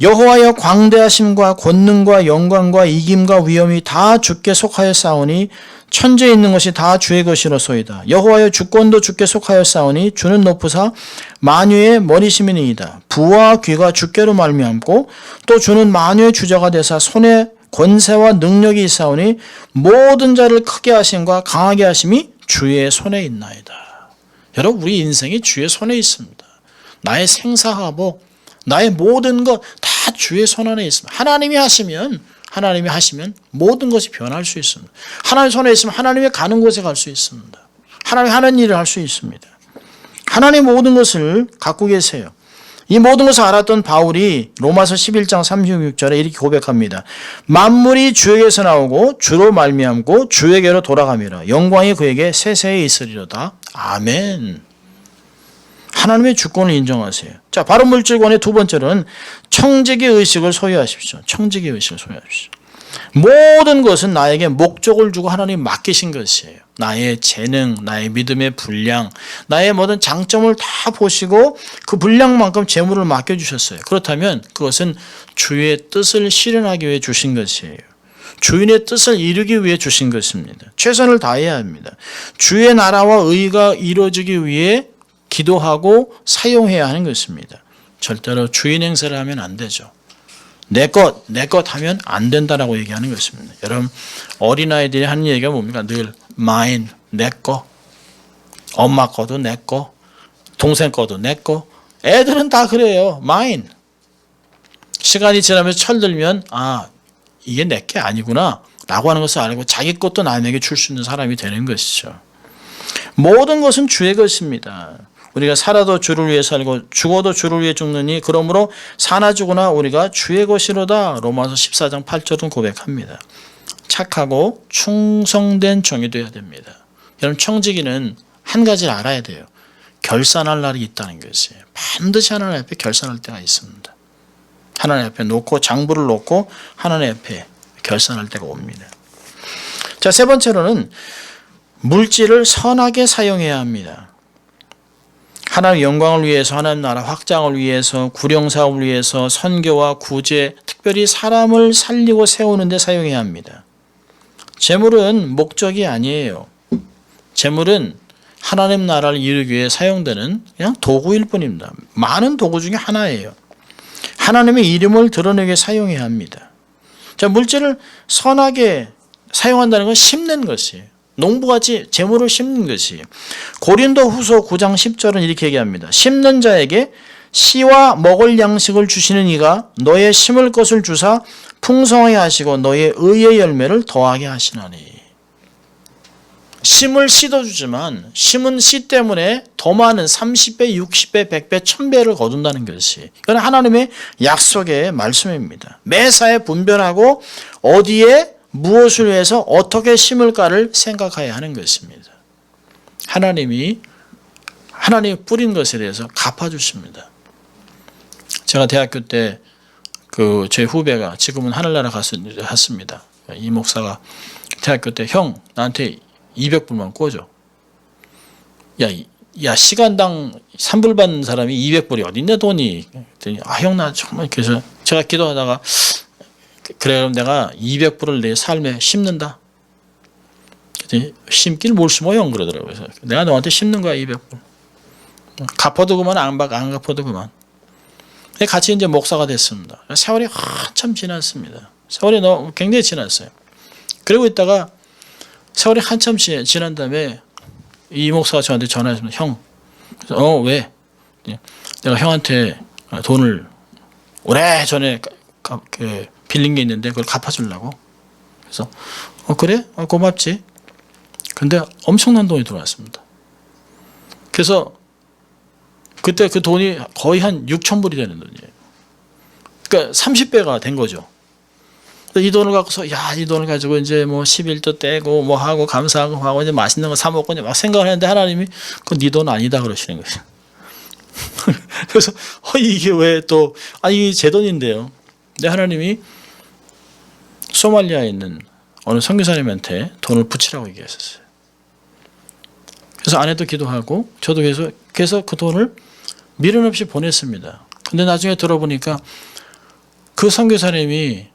여호와여 광대하심과 권능과 영광과 이김과 위엄이 다 주께 속하였사오니 천지에 있는 것이 다 주의 것이로소이다. 여호와여 주권도 주께 속하였사오니 주는 높으사 만유의 머리심이니이다. 부와 귀가 주께로 말미암고 또 주는 만유의 주자가 되사 손에 권세와 능력이 있사오니 모든 자를 크게 하심과 강하게 하심이 주의 손에 있나이다. 여러분, 우리 인생이 주의 손에 있습니다. 나의 생사화복, 나의 모든 것 다 주의 손 안에 있습니다. 하나님이 하시면 모든 것이 변할 수 있습니다. 하나님 손에 있으면 하나님의 가는 곳에 갈 수 있습니다. 하나님이 하는 일을 할 수 있습니다. 하나님 모든 것을 갖고 계세요. 이 모든 것을 알았던 바울이 로마서 11장 36절에 이렇게 고백합니다. 만물이 주에게서 나오고 주로 말미암고 주에게로 돌아가미라. 영광이 그에게 세세에 있으리로다. 아멘. 하나님의 주권을 인정하세요. 자, 바른 물질관의 두 번째로는 청지기 의식을 소유하십시오. 청지기 의식을 소유하십시오. 모든 것은 나에게 목적을 주고 하나님 맡기신 것이에요. 나의 재능, 나의 믿음의 분량, 나의 모든 장점을 다 보시고 그 분량만큼 재물을 맡겨주셨어요. 그렇다면 그것은 주의 뜻을 실현하기 위해 주신 것이에요. 주인의 뜻을 이루기 위해 주신 것입니다. 최선을 다해야 합니다. 주의 나라와 의가 이루어지기 위해 기도하고 사용해야 하는 것입니다. 절대로 주인 행세를 하면 안 되죠. 내 것 하면 안 된다라고 얘기하는 것입니다. 여러분, 어린아이들이 하는 얘기가 뭡니까? 늘 mine, 내 거, 엄마 거도 내 거, 동생 거도 내 거. 애들은 다 그래요. mine. 시간이 지나면서 철들면 이게 내 게 아니구나 라고 하는 것을 알고 자기 것도 남에게 줄 수 있는 사람이 되는 것이죠. 모든 것은 주의 것입니다. 우리가 살아도 주를 위해 살고 죽어도 주를 위해 죽느니 그러므로 사나 죽으나 우리가 주의 것이로다. 로마서 14장 8절은 고백합니다. 착하고 충성된 종이 되어야 됩니다. 여러분, 청지기는 한 가지를 알아야 돼요. 결산할 날이 있다는 것이에요. 반드시 하나님 앞에 결산할 때가 있습니다. 하나님 앞에 놓고 장부를 놓고 하나님 앞에 결산할 때가 옵니다. 자, 세 번째로는 물질을 선하게 사용해야 합니다. 하나님의 영광을 위해서, 하나님 나라 확장을 위해서, 구령사업을 위해서, 선교와 구제, 특별히 사람을 살리고 세우는 데 사용해야 합니다. 재물은 목적이 아니에요. 재물은 하나님 나라를 이루기 위해 사용되는 그냥 도구일 뿐입니다. 많은 도구 중에 하나예요. 하나님의 이름을 드러내기 위해 사용해야 합니다. 자, 물질을 선하게 사용한다는 건 심는 것이에요. 농부같이 재물을 심는 것이에요. 고린도 후서 9장 10절은 이렇게 얘기합니다. 심는 자에게 씨와 먹을 양식을 주시는 이가 너의 심을 것을 주사 풍성하게 하시고 너의 의의 열매를 더하게 하시나니. 심을 씻어주지만 심은 씨 때문에 더 많은 30배, 60배, 100배, 1000배를 거둔다는 것이 이건 하나님의 약속의 말씀입니다. 매사에 분별하고 어디에 무엇을 위해서 어떻게 심을까를 생각해야 하는 것입니다. 하나님이 뿌린 것에 대해서 갚아주십니다. 제가 대학교 때 제 후배가 지금은 하늘나라 갔습니다. 이 목사가 대학교 때 형 나한테 200불만 꿔줘. 야 시간당 3불 받는 사람이 200불이 어딨냐 돈이. 그랬더니 형 나 정말 그래서 제가 기도하다가 그래 그럼 내가 200불을 내 삶에 심는다. 그랬더니 심길 뭘 심어 형 그러더라고요. 그래서 내가 너한테 심는 거야 200불. 갚아도 그만 안 갚아도 그만. 같이 이제 목사가 됐습니다. 세월이 한참 지났습니다. 세월이 굉장히 지났어요. 그러고 있다가 세월이 한참 지난 다음에 이 목사가 저한테 전화했습니다. 형, 왜? 내가 형한테 돈을 오래전에 빌린 게 있는데 그걸 갚아주려고. 그래서 그래? 고맙지. 근데 엄청난 돈이 들어왔습니다. 그래서 그때 그 돈이 거의 한 6,000불이 되는 돈이에요. 그러니까 30배가 된 거죠. 이 돈을 갖고서 이 돈을 가지고 이제 뭐 11도 떼고 뭐 하고 감사하고 하고 이제 맛있는 거 사 먹고 이제 막 생각을 했는데 하나님이 그건 네 돈 아니다 그러시는 거예요. 그래서 이게 왜 또 이게 제 돈인데요. 근데 하나님이 소말리아에 있는 어느 선교사님한테 돈을 붙이라고 얘기했었어요. 그래서 아내도 기도하고 저도 그래서 그 돈을 미련 없이 보냈습니다. 근데 나중에 들어보니까 그 선교사님이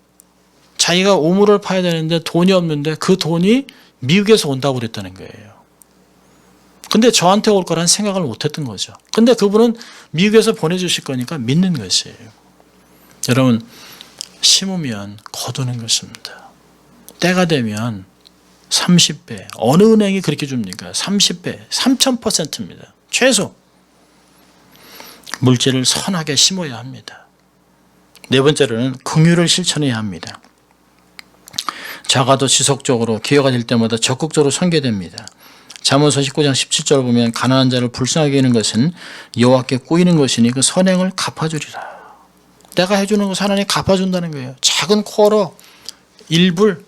자기가 우물을 파야 되는데 돈이 없는데 그 돈이 미국에서 온다고 그랬다는 거예요. 근데 저한테 올 거란 생각을 못했던 거죠. 근데 그분은 미국에서 보내주실 거니까 믿는 것이에요. 여러분 심으면 거두는 것입니다. 때가 되면 30배 어느 은행이 그렇게 줍니까? 30배 3000%입니다. 최소 물질을 선하게 심어야 합니다. 네 번째로는 긍휼을 실천해야 합니다. 작아도 지속적으로 기회가 될 때마다 적극적으로 선교됩니다. 잠언서 19장 17절 보면 가난한 자를 불쌍하게 여기는 것은 여호와께 꾸이는 것이니 그 선행을 갚아주리라. 내가 해주는 것을 하나님이 갚아준다는 거예요. 작은 쿼러 1불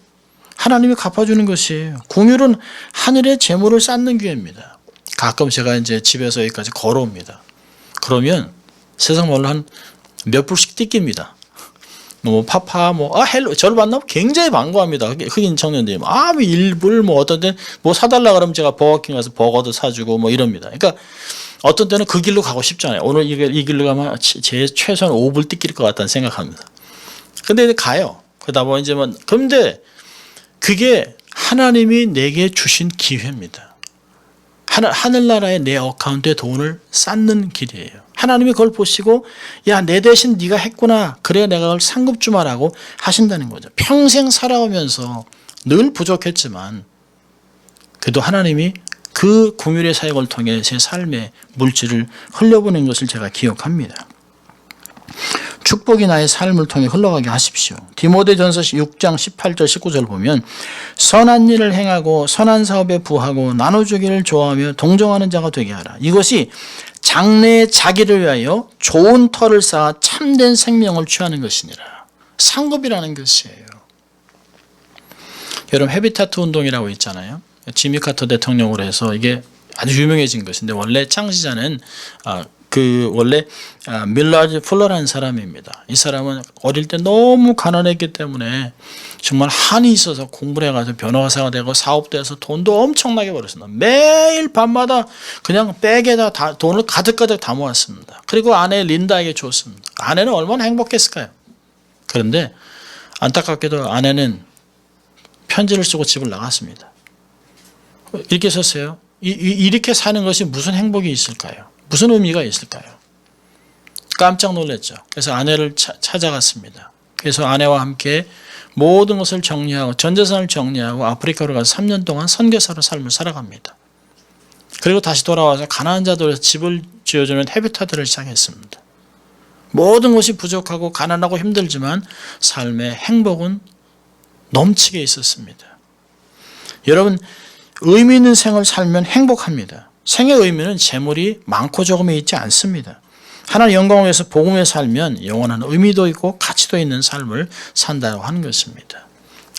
하나님이 갚아주는 것이에요. 긍휼은 하늘의 재물을 쌓는 기회입니다. 가끔 제가 이제 집에서 여기까지 걸어옵니다. 그러면 세상 말로 한 몇 불씩 뜯깁니다. 뭐 파파 헬로 저를 만나면 굉장히 반가워합니다. 흑인 청년들이 뭐 1불 어떤 때는 뭐 사달라 그러면 제가 버거킹 가서 버거도 사주고 뭐 이럽니다. 그러니까 어떤 때는 그 길로 가고 싶잖아요. 오늘 이 길로 가면 제 최소한 5불 뜯길 것 같다는 생각합니다. 근데 이제 가요. 그러다 보면 이제 그런데 그게 하나님이 내게 주신 기회입니다. 하늘나라의 내 어카운트에 돈을 쌓는 길이에요. 하나님이 그걸 보시고 내 대신 네가 했구나. 그래 내가 그걸 상급 주마라고 하신다는 거죠. 평생 살아오면서 늘 부족했지만 그래도 하나님이 그 긍휼의 사역을 통해 제 삶의 물질을 흘려보낸 것을 제가 기억합니다. 축복이 나의 삶을 통해 흘러가게 하십시오. 디모데전서 6장 18절 19절 보면 선한 일을 행하고 선한 사업에 부하고 나눠주기를 좋아하며 동정하는 자가 되게 하라. 이것이 장래의 자기를 위하여 좋은 터를 쌓아 참된 생명을 취하는 것이니라. 상급이라는 것이에요. 여러분 헤비타트 운동이라고 있잖아요. 지미 카터 대통령으로 해서 이게 아주 유명해진 것인데 원래 창시자는 원래 밀라드 풀러라는 사람입니다. 이 사람은 어릴 때 너무 가난했기 때문에 정말 한이 있어서 공부를 해가지고 변호사가 되고 사업도 해서 돈도 엄청나게 벌었습니다. 매일 밤마다 그냥 백에다 돈을 가득가득 다 모았습니다. 그리고 아내 린다에게 줬습니다. 아내는 얼마나 행복했을까요? 그런데 안타깝게도 아내는 편지를 쓰고 집을 나갔습니다. 이렇게 썼어요. 이렇게 사는 것이 무슨 행복이 있을까요? 무슨 의미가 있을까요? 깜짝 놀랐죠. 그래서 아내를 찾아갔습니다. 그래서 아내와 함께 모든 것을 정리하고 전 재산을 정리하고 아프리카로 가서 3년 동안 선교사로 삶을 살아갑니다. 그리고 다시 돌아와서 가난한 자들에서 집을 지어주는 헤비타트를 시작했습니다. 모든 것이 부족하고 가난하고 힘들지만 삶의 행복은 넘치게 있었습니다. 여러분 의미 있는 생을 살면 행복합니다. 생의 의미는 재물이 많고 적음에 있지 않습니다. 하나님 영광을 위해서 복음에 살면 영원한 의미도 있고 가치도 있는 삶을 산다고 하는 것입니다.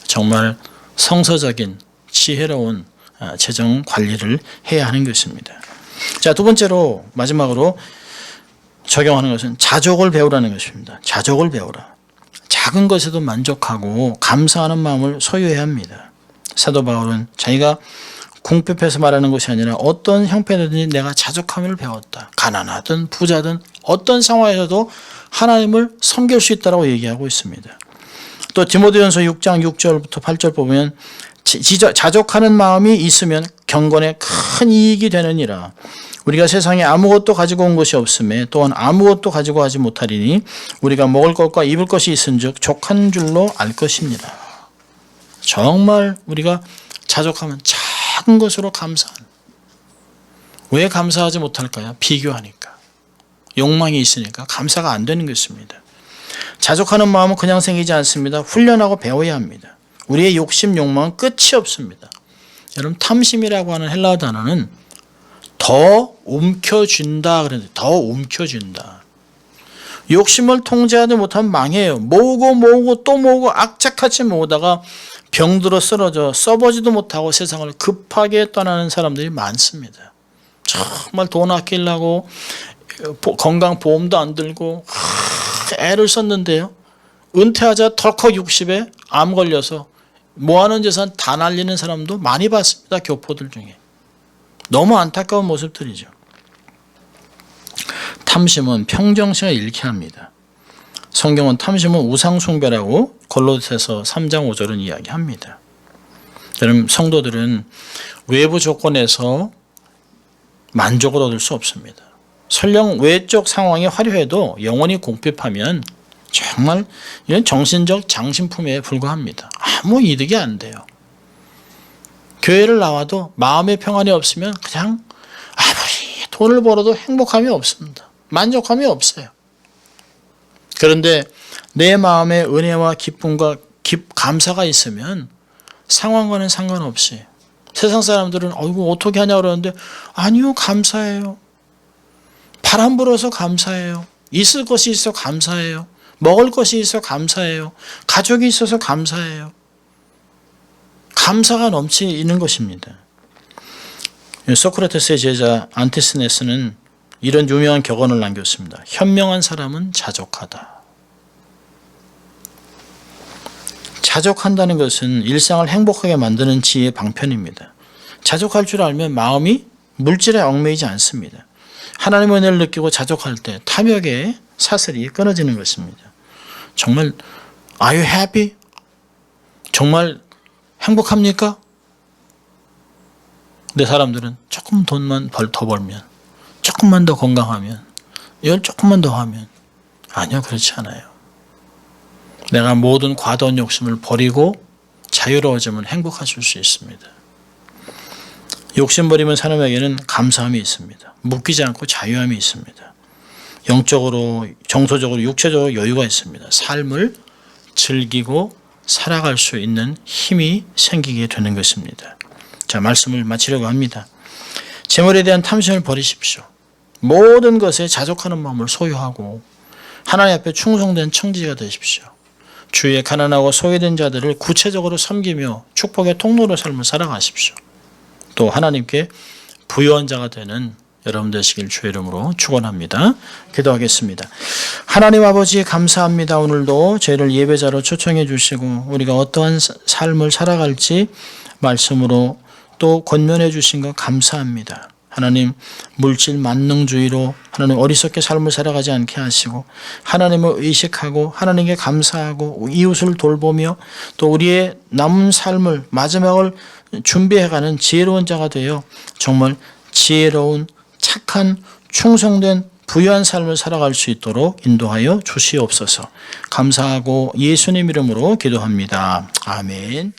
정말 성서적인 지혜로운 재정 관리를 해야 하는 것입니다. 자, 두 번째로 마지막으로 적용하는 것은 자족을 배우라는 것입니다. 자족을 배우라. 작은 것에도 만족하고 감사하는 마음을 소유해야 합니다. 사도 바울은 자기가 궁핍해서 말하는 것이 아니라 어떤 형편이든지 내가 자족함을 배웠다. 가난하든 부자든 어떤 상황에서도 하나님을 섬길 수 있다고 얘기하고 있습니다. 또 디모데전서 6장 6절부터 8절 보면 자족하는 마음이 있으면 경건에 큰 이익이 되느니라. 우리가 세상에 아무것도 가지고 온 것이 없음에 또한 아무것도 가지고 가지 못하리니 우리가 먹을 것과 입을 것이 있은즉 족한 줄로 알 것입니다. 정말 우리가 자족하면 작은 것으로 감사하는. 왜 감사하지 못할까요? 비교하니까. 욕망이 있으니까 감사가 안 되는 것입니다. 자족하는 마음은 그냥 생기지 않습니다. 훈련하고 배워야 합니다. 우리의 욕심, 욕망은 끝이 없습니다. 여러분, 탐심이라고 하는 헬라어 단어는 더 움켜쥔다 그러는데, 더 움켜쥔다. 욕심을 통제하지 못하면 망해요. 모으고 또 모으고 악착같이 모으다가 병들어 쓰러져 써보지도 못하고 세상을 급하게 떠나는 사람들이 많습니다. 정말 돈 아끼려고 건강보험도 안 들고 애를 썼는데요. 은퇴하자 덜컥 60에 암 걸려서 모아놓은 재산 다 날리는 사람도 많이 봤습니다. 교포들 중에. 너무 안타까운 모습들이죠. 탐심은 평정심을 잃게 합니다. 성경은 탐심은 우상숭배라고 골로새서 3장 5절은 이야기합니다. 여러분, 성도들은 외부 조건에서 만족을 얻을 수 없습니다. 설령 외적 상황이 화려해도 영혼이 궁핍하면 정말 이건 정신적 장신품에 불과합니다. 아무 이득이 안 돼요. 교회를 나와도 마음의 평안이 없으면 그냥 아무리 돈을 벌어도 행복함이 없습니다. 만족함이 없어요. 그런데 내 마음에 은혜와 기쁨과 감사가 있으면 상황과는 상관없이 세상 사람들은 이거 어떻게 하냐 그러는데 아니요, 감사해요. 바람 불어서 감사해요. 있을 것이 있어 감사해요. 먹을 것이 있어 감사해요. 가족이 있어서 감사해요. 감사가 넘치는 것입니다. 소크라테스의 제자 안티스네스는 이런 유명한 격언을 남겼습니다. 현명한 사람은 자족하다. 자족한다는 것은 일상을 행복하게 만드는 지혜의 방편입니다. 자족할 줄 알면 마음이 물질에 얽매이지 않습니다. 하나님의 은혜를 느끼고 자족할 때 탐욕의 사슬이 끊어지는 것입니다. 정말 Are you happy? 정말 행복합니까? 근데 사람들은 조금 돈만 더 벌면, 조금만 더 건강하면, 이걸 조금만 더 하면, 아니요, 그렇지 않아요. 내가 모든 과도한 욕심을 버리고 자유로워지면 행복하실 수 있습니다. 욕심 버리면 사람에게는 감사함이 있습니다. 묶이지 않고 자유함이 있습니다. 영적으로, 정서적으로, 육체적으로 여유가 있습니다. 삶을 즐기고 살아갈 수 있는 힘이 생기게 되는 것입니다. 자, 말씀을 마치려고 합니다. 재물에 대한 탐심을 버리십시오. 모든 것에 자족하는 마음을 소유하고 하나님 앞에 충성된 청지가 되십시오. 주위에 가난하고 소외된 자들을 구체적으로 섬기며 축복의 통로로 삶을 살아가십시오. 또 하나님께 부유한 자가 되는 여러분 되시길 주의 이름으로 축원합니다. 기도하겠습니다. 하나님 아버지 감사합니다. 오늘도 저희를 예배자로 초청해 주시고 우리가 어떠한 삶을 살아갈지 말씀으로 또 권면해 주신 것 감사합니다. 하나님 물질 만능주의로 하나님 어리석게 삶을 살아가지 않게 하시고 하나님을 의식하고 하나님께 감사하고 이웃을 돌보며 또 우리의 남은 삶을 마지막을 준비해가는 지혜로운 자가 되어 정말 지혜로운 착한 충성된 부유한 삶을 살아갈 수 있도록 인도하여 주시옵소서. 감사하고 예수님 이름으로 기도합니다. 아멘.